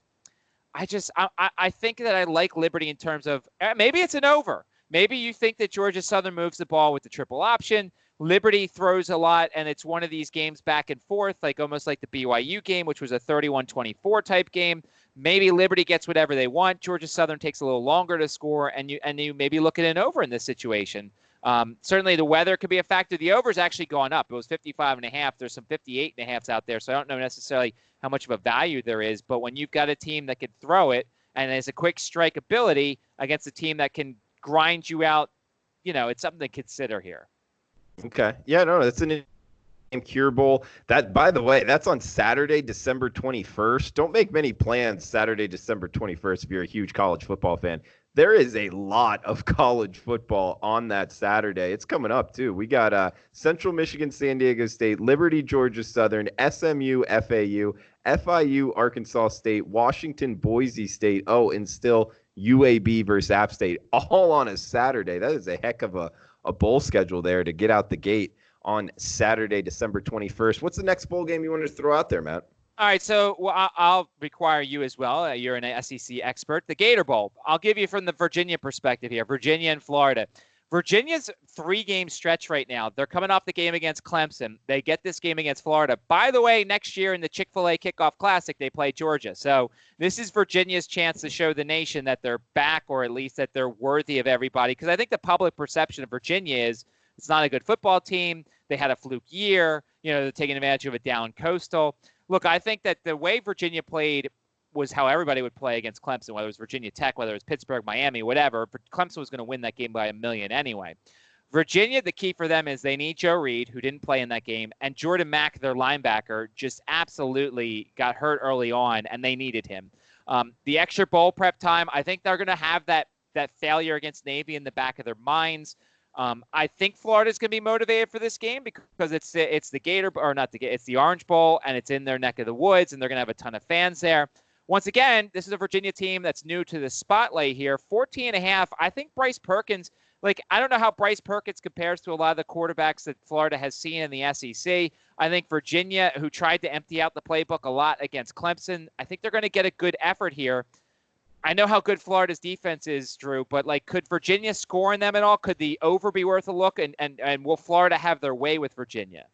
I think that I like Liberty in terms of maybe it's an over. Maybe you think that Georgia Southern moves the ball with the triple option. Liberty throws a lot, and it's one of these games back and forth, almost like the BYU game, which was a 31-24 type game. Maybe Liberty gets whatever they want. Georgia Southern takes a little longer to score, and you maybe look at an over in this situation. Certainly the weather could be a factor. The over's actually gone up. It was 55.5. There's some 58.5s out there, so I don't know necessarily how much of a value there is. But when you've got a team that can throw it and has a quick strike ability against a team that can grind you out, it's something to consider here. Okay. Yeah, no, that's an Cure Bowl. That, by the way, that's on Saturday, December 21st. Don't make many plans Saturday, December 21st if you're a huge college football fan. There is a lot of college football on that Saturday. It's coming up, too. We got Central Michigan, San Diego State, Liberty, Georgia Southern, SMU, FAU, FIU, Arkansas State, Washington, Boise State, and still UAB versus App State, all on a Saturday. That is a heck of a bowl schedule there to get out the gate on Saturday, December 21st. What's the next bowl game you want to throw out there, Matt? All right, so I'll require you as well. You're an SEC expert. The Gator Bowl. I'll give you from the Virginia perspective here, Virginia and Florida. Virginia's 3-game stretch right now. They're coming off the game against Clemson. They get this game against Florida. By the way, next year in the Chick-fil-A Kickoff Classic, they play Georgia. So this is Virginia's chance to show the nation that they're back, or at least that they're worthy of everybody. Because I think the public perception of Virginia is it's not a good football team. They had a fluke year. They're taking advantage of a down coastal. Look, I think that the way Virginia played was how everybody would play against Clemson, whether it was Virginia Tech, whether it was Pittsburgh, Miami, whatever. But Clemson was going to win that game by 1 million anyway. Virginia, the key for them is they need Joe Reed, who didn't play in that game, and Jordan Mack, their linebacker, just absolutely got hurt early on, and they needed him. The extra bowl prep time, I think they're going to have that failure against Navy in the back of their minds. I think Florida's going to be motivated for this game because it's the Gator, or not the, it's the Orange Bowl, and it's in their neck of the woods, and they're going to have a ton of fans there. Once again, this is a Virginia team that's new to the spotlight here. 14.5. I think Bryce Perkins, I don't know how Bryce Perkins compares to a lot of the quarterbacks that Florida has seen in the SEC. I think Virginia, who tried to empty out the playbook a lot against Clemson, I think they're going to get a good effort here. I know how good Florida's defense is, Drew, but could Virginia score in them at all? Could the over be worth a look? And will Florida have their way with Virginia?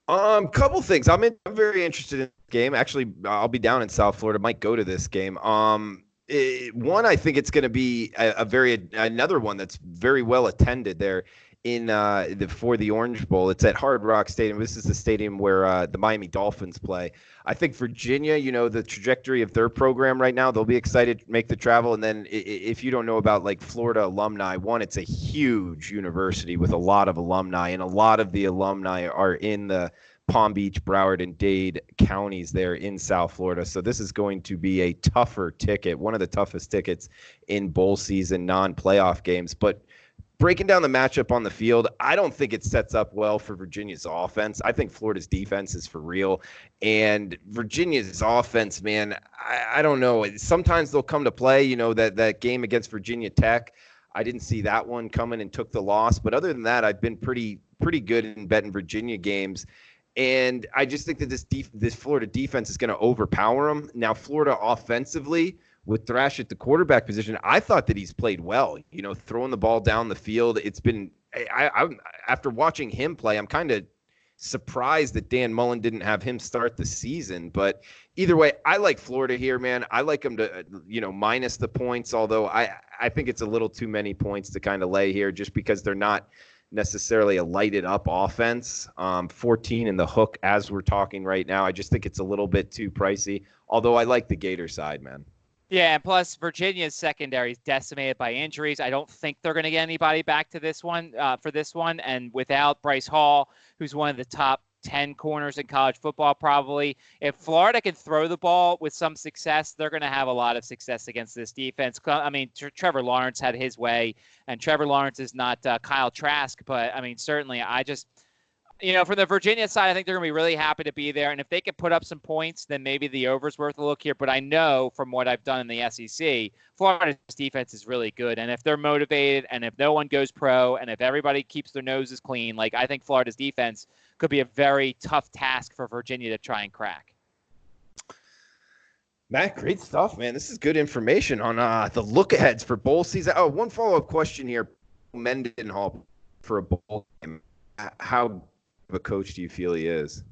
Couple things. I'm very interested in this game. Actually, I'll be down in South Florida. Might go to this game. One, I think it's going to be another one that's very well attended there for the Orange Bowl. It's at Hard Rock Stadium. This is the stadium where the Miami Dolphins play. I think Virginia, the trajectory of their program right now, they'll be excited to make the travel. And then if you don't know about Florida alumni, one, it's a huge university with a lot of alumni, and a lot of the alumni are in the Palm Beach, Broward, and Dade counties there in South Florida. So this is going to be a tougher ticket, one of the toughest tickets in bowl season, non-playoff games. But breaking down the matchup on the field, I don't think it sets up well for Virginia's offense. I think Florida's defense is for real. And Virginia's offense, man, I don't know. Sometimes they'll come to play, that game against Virginia Tech. I didn't see that one coming and took the loss. But other than that, I've been pretty good in betting Virginia games. And I just think that this Florida defense is going to overpower them. Now, Florida offensively, with Thrash at the quarterback position, I thought that he's played well, throwing the ball down the field. It's been, after watching him play, I'm kind of surprised that Dan Mullen didn't have him start the season. But either way, I like Florida here, man. I like them to, minus the points, although I think it's a little too many points to kind of lay here just because they're not necessarily a lighted up offense. 14 in the hook as we're talking right now. I just think it's a little bit too pricey, although I like the Gator side, man. Yeah, and plus Virginia's secondary is decimated by injuries. I don't think they're going to get anybody back to this one for this one. And without Bryce Hall, who's one of the top 10 corners in college football, probably, if Florida can throw the ball with some success, they're going to have a lot of success against this defense. I mean, Trevor Lawrence had his way, and Trevor Lawrence is not Kyle Trask, but I mean, certainly, from the Virginia side, I think they're going to be really happy to be there. And if they can put up some points, then maybe the over's worth a look here. But I know from what I've done in the SEC, Florida's defense is really good. And if they're motivated and if no one goes pro and if everybody keeps their noses clean, I think Florida's defense could be a very tough task for Virginia to try and crack. Matt, great stuff, man. This is good information on the look-aheads for bowl season. Oh, one follow-up question here. Mendenhall for a bowl game. How of a coach do you feel he is?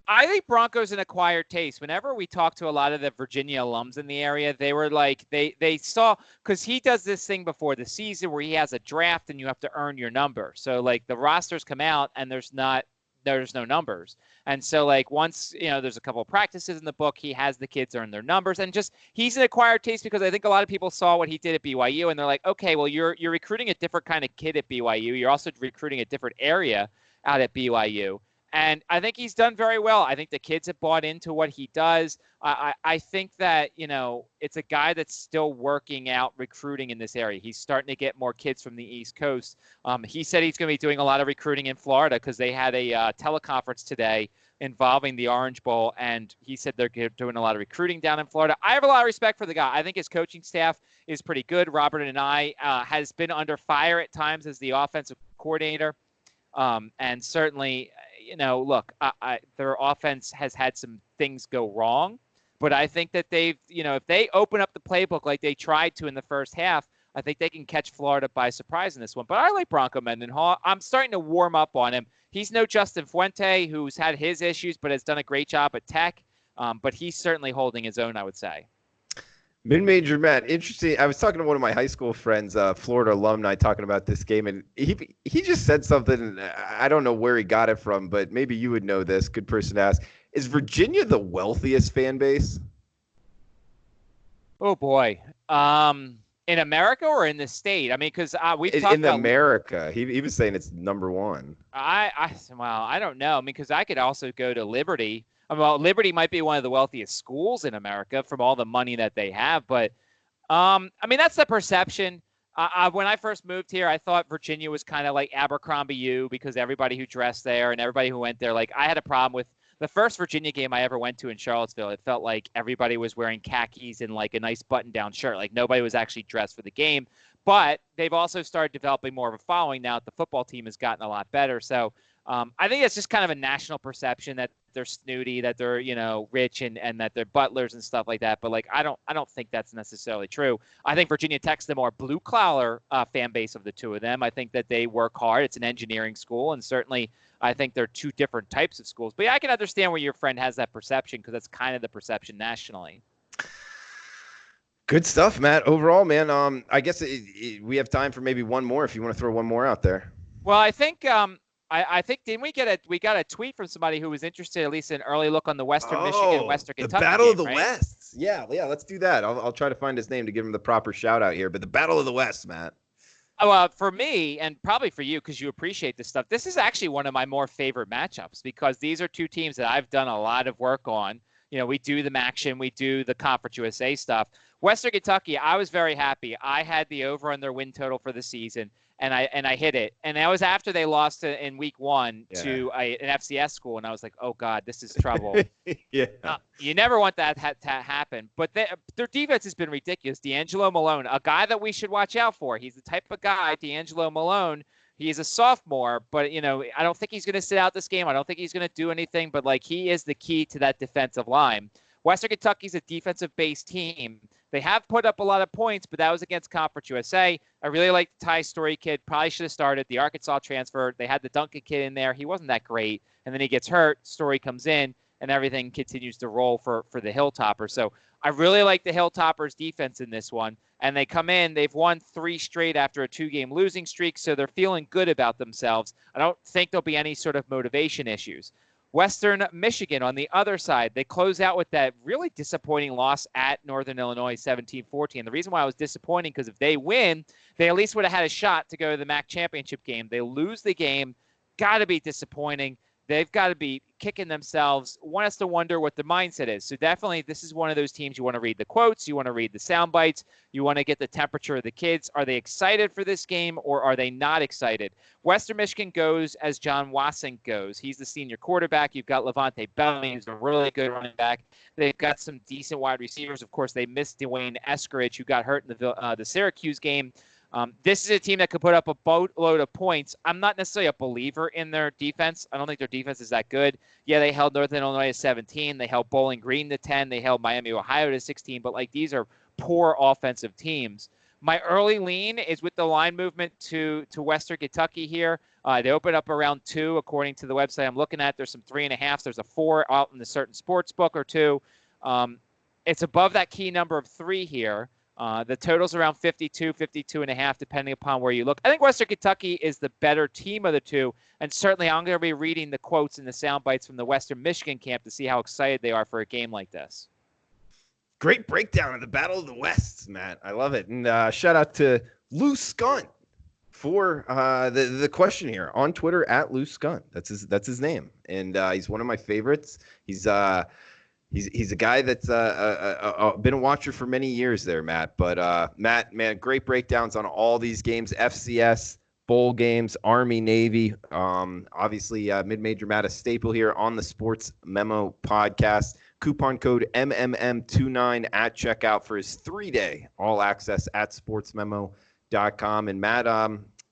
I think Bronco's an acquired taste. Whenever we talk to a lot of the Virginia alums in the area, they were they saw, because he does this thing before the season where he has a draft and you have to earn your number. So the rosters come out and there's no numbers. And so once, there's a couple of practices in the book, he has the kids earn their numbers, and just, he's an acquired taste because I think a lot of people saw what he did at BYU and they're like, okay, well, you're recruiting a different kind of kid at BYU. You're also recruiting a different area out at BYU. And I think he's done very well. I think the kids have bought into what he does. I think that, it's a guy that's still working out recruiting in this area. He's starting to get more kids from the East Coast. He said he's going to be doing a lot of recruiting in Florida because they had a teleconference today involving the Orange Bowl, and he said they're doing a lot of recruiting down in Florida. I have a lot of respect for the guy. I think his coaching staff is pretty good. Robert and I has been under fire at times as the offensive coordinator. And certainly, look, their offense has had some things go wrong, but I think that they've, if they open up the playbook like they tried to in the first half, I think they can catch Florida by surprise in this one. But I like Bronco Mendenhall. I'm starting to warm up on him. He's no Justin Fuente, who's had his issues, but has done a great job at Tech. But he's certainly holding his own, I would say. Mid-major Matt, interesting. I was talking to one of my high school friends, Florida alumni, talking about this game, and he just said something. I don't know where he got it from, but maybe you would know this. Good person to ask. Is Virginia the wealthiest fan base? Oh boy, in America or in the state? I mean, because we talked in America. He was saying it's number one. I don't know. I mean, because I could also go to Liberty. Well, Liberty might be one of the wealthiest schools in America from all the money that they have. But, I mean, that's the perception. When I first moved here, I thought Virginia was kind of like Abercrombie U because everybody who dressed there and everybody who went there, like I had a problem with the first Virginia game I ever went to in Charlottesville. It felt like everybody was wearing khakis and like a nice button-down shirt. Like nobody was actually dressed for the game. But they've also started developing more of a following now that the football team has gotten a lot better. So I think it's just kind of a national perception that they're snooty, that they're, rich and that they're butlers and stuff like that. But like, I don't think that's necessarily true. I think Virginia Tech's the more blue collar fan base of the two of them. I think that they work hard. It's an engineering school. And certainly I think they're two different types of schools. But yeah, I can understand where your friend has that perception because that's kind of the perception nationally. Good stuff, Matt. Overall, man, I guess we have time for maybe one more if you want to throw one more out there. Well, I think I think didn't we got a tweet from somebody who was interested, at least an early look on the Western Michigan, Western Kentucky the Battle game, of the right? Wests. Yeah, let's do that. I'll try to find his name to give him the proper shout out here. But the Battle of the West, Matt. For me, and probably for you, because you appreciate this stuff, this is actually one of my more favorite matchups because these are two teams that I've done a lot of work on. We do the action, we do the Conference USA stuff. Western Kentucky, I was very happy. I had the over on their win total for the season, and I hit it. And that was after they lost in week 1 to an FCS school, and I was like, oh, God, this is trouble. Yeah. You never want that to happen. But their defense has been ridiculous. D'Angelo Malone, a guy that we should watch out for. He's the type of guy, D'Angelo Malone. He's a sophomore, but, I don't think he's going to sit out this game. I don't think he's going to do anything, but, like, he is the key to that defensive line. Western Kentucky's a defensive-based team. They have put up a lot of points, but that was against Conference USA. I really like the Ty Story kid. Probably should have started. The Arkansas transfer. They had the Duncan kid in there. He wasn't that great. And then he gets hurt. Story comes in, and everything continues to roll for the Hilltoppers. So I really like the Hilltoppers' defense in this one. And they come in. They've won 3 straight after a 2-game losing streak, so they're feeling good about themselves. I don't think there'll be any sort of motivation issues. Western Michigan on the other side, they close out with that really disappointing loss at Northern Illinois 17-14. The reason why I was disappointing because if they win, they at least would have had a shot to go to the MAC championship game. They lose the game. Got to be disappointing. They've got to be kicking themselves. One has to wonder what the mindset is. So definitely this is one of those teams you want to read the quotes. You want to read the sound bites. You want to get the temperature of the kids. Are they excited for this game or are they not excited? Western Michigan goes as John Wassink goes. He's the senior quarterback. You've got Levante Bellamy, who's a really good running back. They've got some decent wide receivers. Of course, they missed Dwayne Eskridge, who got hurt in the Syracuse game. This is a team that could put up a boatload of points. I'm not necessarily a believer in their defense. I don't think their defense is that good. Yeah, they held Northern Illinois to 17. They held Bowling Green to 10. They held Miami, Ohio to 16. But, like, these are poor offensive teams. My early lean is with the line movement to Western Kentucky here. They open up around 2, according to the website I'm looking at. There's some 3.5. There's a 4 out in a certain sports book or 2. It's above that key number of 3 here. The total's around 52, 52.5, depending upon where you look. I think Western Kentucky is the better team of the two, and certainly I'm going to be reading the quotes and the sound bites from the Western Michigan camp to see how excited they are for a game like this. Great breakdown of the Battle of the Wests, Matt. I love it. And shout out to Lou Skunt for the question here on Twitter at Lou Skunt. That's his name, and he's one of my favorites. He's a guy that's been a watcher for many years there, Matt. But Matt, man, great breakdowns on all these games, FCS, bowl games, Army, Navy. Obviously, Mid-Major Matt, a staple here on the Sports Memo podcast. Coupon code MMM29 at checkout for his 3-day all access at sportsmemo.com. And Matt,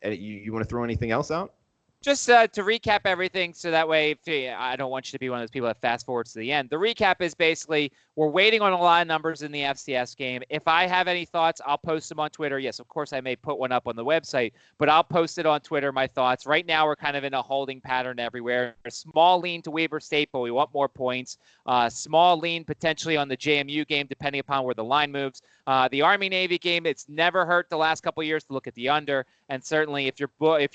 you want to throw anything else out? Just to recap everything, so that way I don't want you to be one of those people that fast forwards to the end. The recap is basically we're waiting on a lot of numbers in the FCS game. If I have any thoughts, I'll post them on Twitter. Yes, of course, I may put one up on the website, but I'll post it on Twitter, my thoughts. Right now, we're kind of in a holding pattern everywhere. A small lean to Weber State, but we want more points. Small lean potentially on the JMU game, depending upon where the line moves. The Army-Navy game, it's never hurt the last couple of years to look at the under. And certainly, if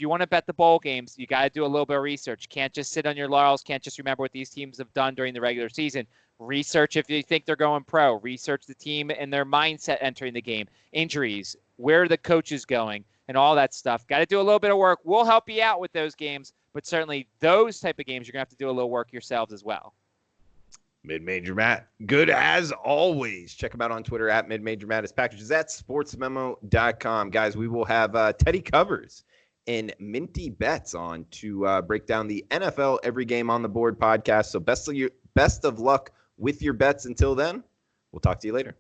you want to bet the bowl games, you got to do a little bit of research. Can't just sit on your laurels. Can't just remember what these teams have done during the regular season. Research if you think they're going pro. Research the team and their mindset entering the game. Injuries, where are the coaches going, and all that stuff. Got to do a little bit of work. We'll help you out with those games, but certainly those type of games, you're going to have to do a little work yourselves as well. Mid-Major Matt, good as always. Check him out on Twitter at Mid-Major Matt. His packages at sportsmemo.com. Guys, we will have Teddy Covers and Minty Bets on to break down the NFL Every Game on the Board podcast. So best of luck with your bets until then. We'll talk to you later.